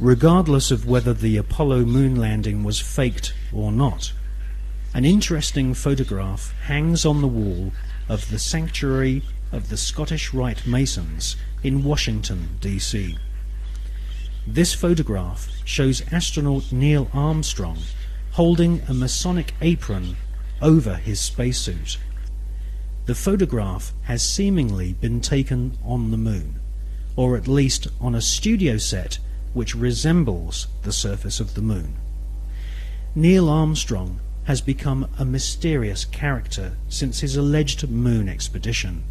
regardless of whether the Apollo moon landing was faked or not. An interesting photograph hangs on the wall of the Sanctuary of the Scottish Rite Masons in Washington, D.C. This photograph shows astronaut Neil Armstrong holding a Masonic apron over his spacesuit. The photograph has seemingly been taken on the moon, or at least on a studio set which resembles the surface of the moon. Neil Armstrong has become a mysterious character since his alleged moon expedition.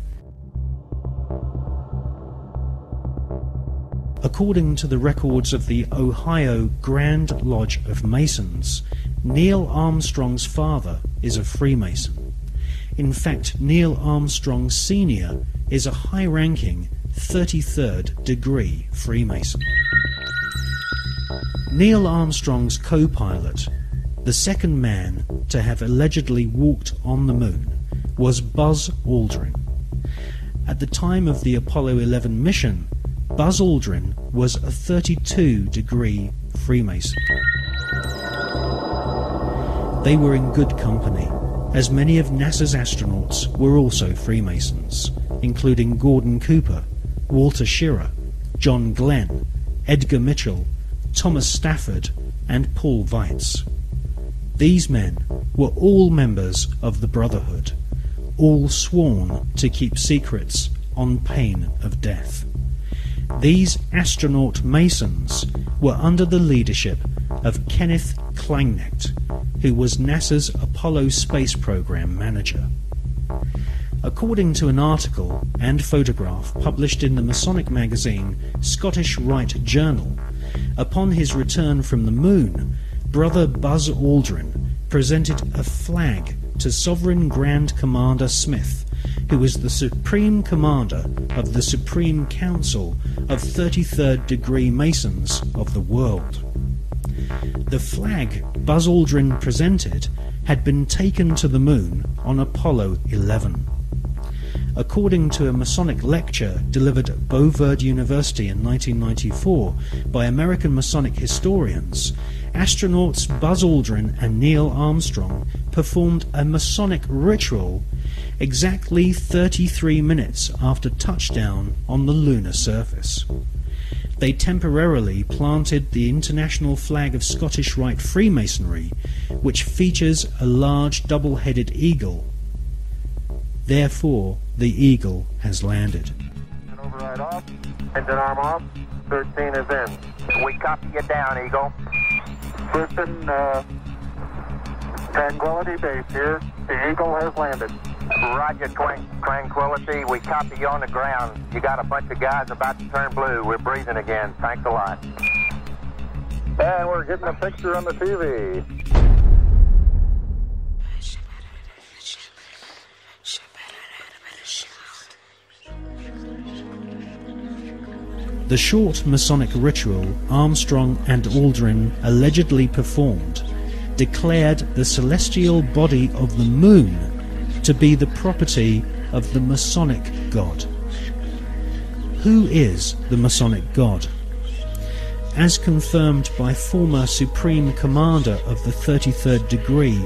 According to the records of the Ohio Grand Lodge of Masons, Neil Armstrong's father is a Freemason. In fact, Neil Armstrong Sr. is a high-ranking 33rd degree Freemason. Neil Armstrong's co-pilot, the second man to have allegedly walked on the moon, was Buzz Aldrin. At the time of the Apollo 11 mission, Buzz Aldrin was a 32 degree Freemason. They were in good company, as many of NASA's astronauts were also Freemasons, including Gordon Cooper, Walter Schirra, John Glenn, Edgar Mitchell, Thomas Stafford, and Paul Weitz. These men were all members of the Brotherhood, all sworn to keep secrets on pain of death. These astronaut Masons were under the leadership of Kenneth Kleineknecht, who was NASA's Apollo space program manager. According to an article and photograph published in the Masonic magazine Scottish Rite Journal, upon his return from the moon, Brother Buzz Aldrin presented a flag to Sovereign Grand Commander Smith, who was the Supreme Commander of the Supreme Council of 33rd degree Masons of the world. The flag Buzz Aldrin presented had been taken to the moon on Apollo 11. According to a Masonic lecture delivered at Beauverde University in 1994 by American Masonic historians, astronauts Buzz Aldrin and Neil Armstrong performed a Masonic ritual exactly 33 minutes after touchdown on the lunar surface. They temporarily planted the international flag of Scottish Rite Freemasonry, which features a large double-headed eagle. Therefore, the eagle has landed. Override off. Engine arm off. 13 is in. We copy you down, Eagle. Listen, Tranquility Base here. The Eagle has landed. Roger, Tranquility. We copy you on the ground. You got a bunch of guys about to turn blue. We're breathing again. Thanks a lot. And we're getting a picture on the TV. The short Masonic ritual Armstrong and Aldrin allegedly performed declared the celestial body of the moon to be the property of the Masonic God. Who is the Masonic God? As confirmed by former Supreme Commander of the 33rd degree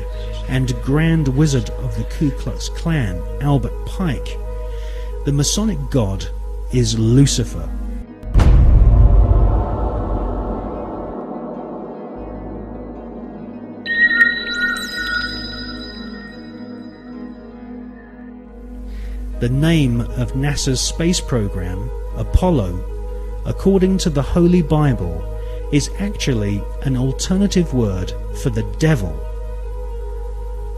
and Grand Wizard of the Ku Klux Klan, Albert Pike, the Masonic God is Lucifer. The name of NASA's space program, Apollo, according to the Holy Bible, is actually an alternative word for the devil.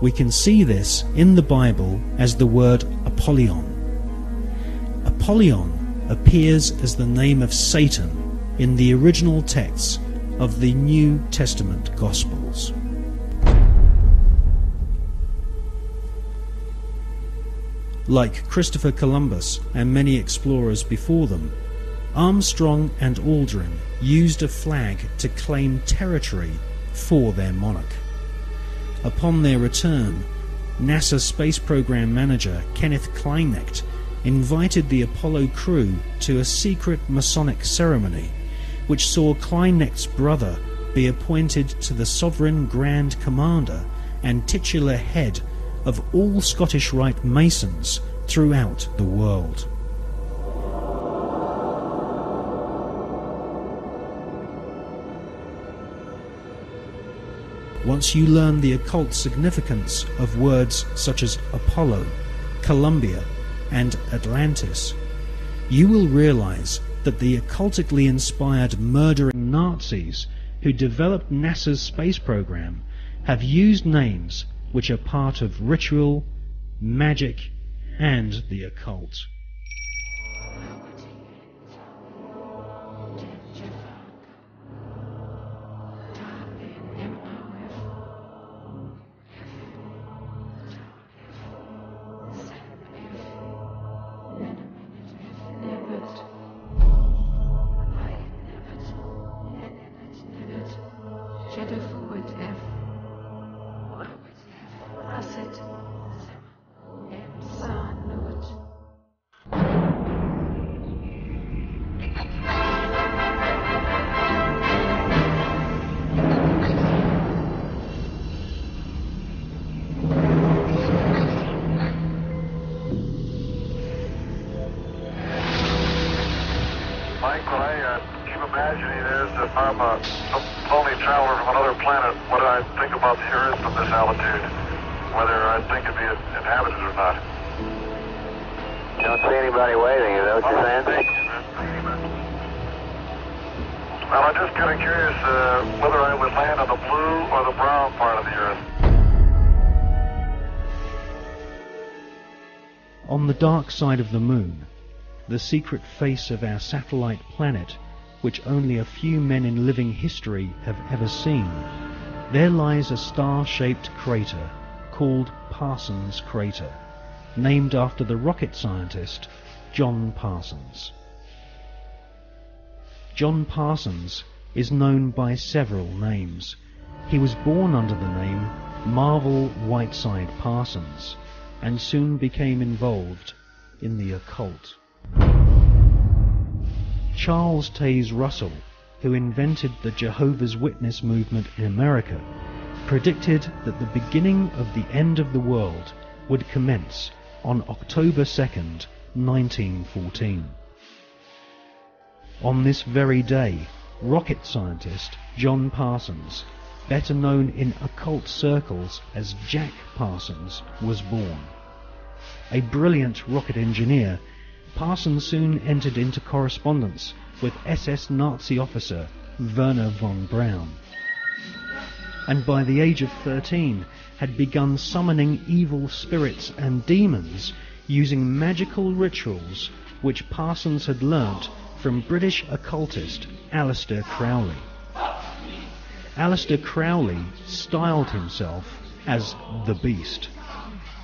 We can see this in the Bible as the word Apollyon. Apollyon appears as the name of Satan in the original texts of the New Testament Gospels. Like Christopher Columbus and many explorers before them, Armstrong and Aldrin used a flag to claim territory for their monarch. Upon their return, NASA Space Program Manager Kenneth Kleineknecht invited the Apollo crew to a secret Masonic ceremony which saw Kleineckt's brother be appointed to the Sovereign Grand Commander and titular head of all Scottish Rite Masons throughout the world. Once you learn the occult significance of words such as Apollo, Columbia, and Atlantis, you will realize that the occultically inspired murdering Nazis who developed NASA's space program have used names which are part of ritual, magic, and the occult. On the dark side of the moon, the secret face of our satellite planet, which only a few men in living history have ever seen, there lies a star-shaped crater called Parsons Crater, named after the rocket scientist John Parsons. John Parsons is known by several names. He was born under the name Marvel Whiteside Parsons, and soon became involved in the occult. Charles Taze Russell, who invented the Jehovah's Witness movement in America, predicted that the beginning of the end of the world would commence on October 2nd, 1914. On this very day, rocket scientist John Parsons, better known in occult circles as Jack Parsons, was born. A brilliant rocket engineer, Parsons soon entered into correspondence with SS Nazi officer Werner von Braun, and by the age of 13 had begun summoning evil spirits and demons using magical rituals which Parsons had learnt from British occultist Aleister Crowley. Aleister Crowley styled himself as the Beast,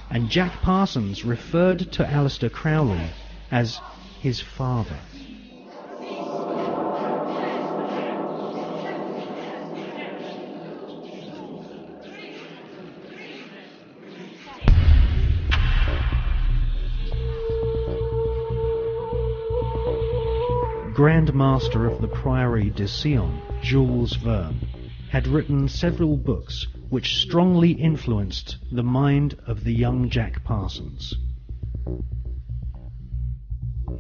and Jack Parsons referred to Aleister Crowley as his father. Grand Master of the Priory de Sion, Jules Verne, had written several books which strongly influenced the mind of the young Jack Parsons.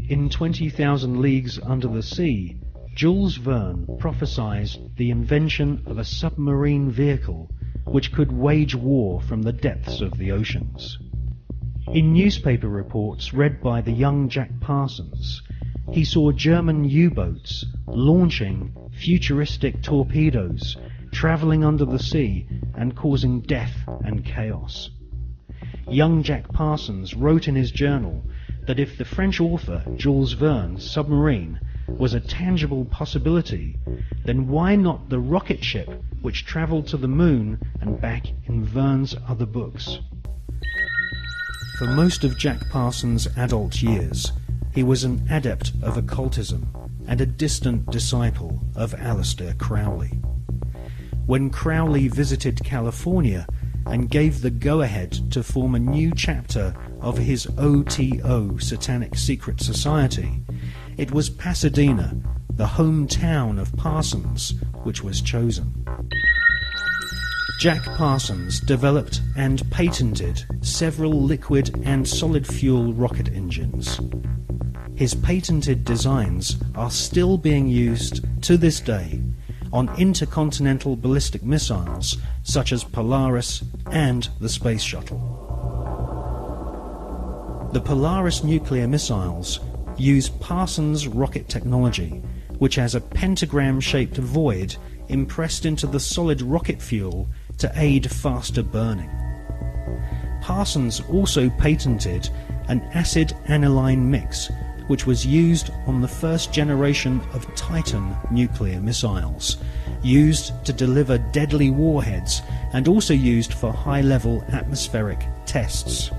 In 20,000 Leagues Under the Sea, Jules Verne prophesied the invention of a submarine vehicle which could wage war from the depths of the oceans. In newspaper reports read by the young Jack Parsons, he saw German U-boats launching futuristic torpedoes, travelling under the sea and causing death and chaos. Young Jack Parsons wrote in his journal that if the French author Jules Verne's submarine was a tangible possibility, then why not the rocket ship which travelled to the moon and back in Verne's other books? For most of Jack Parsons' adult years, he was an adept of occultism and a distant disciple of Aleister Crowley. When Crowley visited California and gave the go-ahead to form a new chapter of his OTO Satanic Secret Society, it was Pasadena the hometown of Parsons, which was chosen. Jack Parsons developed and patented several liquid and solid fuel rocket engines. His patented designs are still being used to this day on intercontinental ballistic missiles such as Polaris and the Space Shuttle. The Polaris nuclear missiles use Parsons rocket technology, which has a pentagram-shaped void impressed into the solid rocket fuel to aid faster burning. Parsons also patented an acid aniline mix, which was used on the first generation of Titan nuclear missiles, used to deliver deadly warheads and also used for high-level atmospheric tests.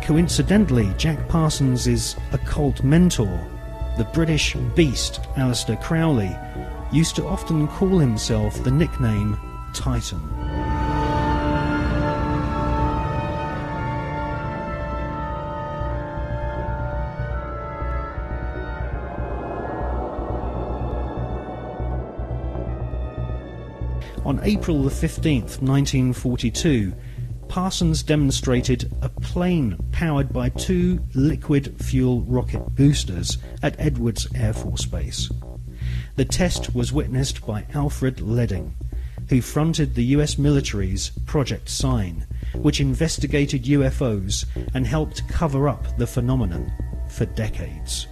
Coincidentally, Jack Parsons' occult mentor, the British beast Aleister Crowley, used to often call himself the nickname Titan. On April the 15th, 1942, Parsons demonstrated a plane powered by 2 liquid fuel rocket boosters at Edwards Air Force Base. The test was witnessed by Alfred Ledding, who fronted the US military's Project Sign, which investigated UFOs and helped cover up the phenomenon for decades.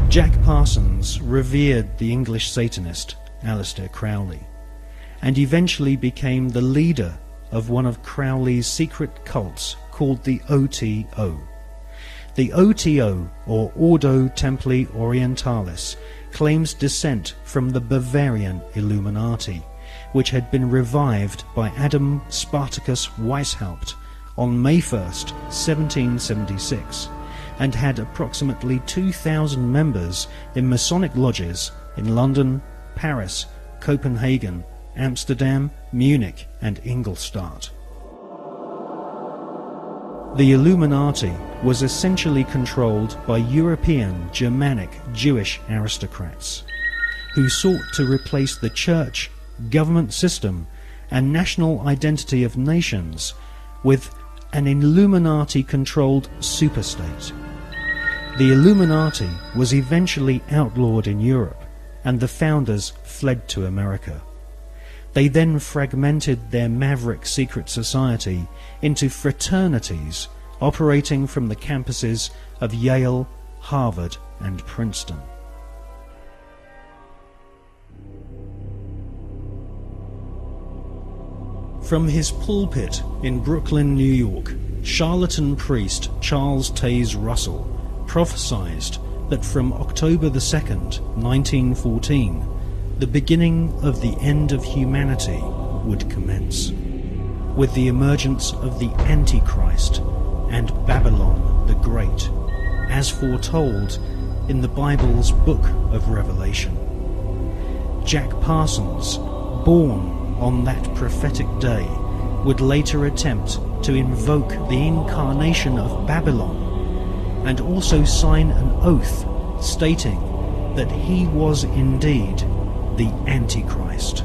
Jack Parsons revered the English Satanist Aleister Crowley, and eventually became the leader of one of Crowley's secret cults called the OTO. The OTO, or Ordo Templi Orientalis, claims descent from the Bavarian Illuminati, which had been revived by Adam Spartacus Weishaupt on May 1st, 1776, and had approximately 2,000 members in Masonic lodges in London, Paris, Copenhagen, Amsterdam, Munich and Ingolstadt. The Illuminati was essentially controlled by European, Germanic, Jewish aristocrats, who sought to replace the church, government system and national identity of nations with an Illuminati-controlled superstate. The Illuminati was eventually outlawed in Europe, and the founders fled to America. They then fragmented their maverick secret society into fraternities operating from the campuses of Yale, Harvard, and Princeton. From his pulpit in Brooklyn, New York, charlatan priest Charles Taze Russell prophesied that from October the 2nd, 1914, the beginning of the end of humanity would commence, with the emergence of the Antichrist and Babylon the Great, as foretold in the Bible's Book of Revelation. Jack Parsons, born on that prophetic day, would later attempt to invoke the incarnation of Babylon and also sign an oath stating that he was indeed the Antichrist.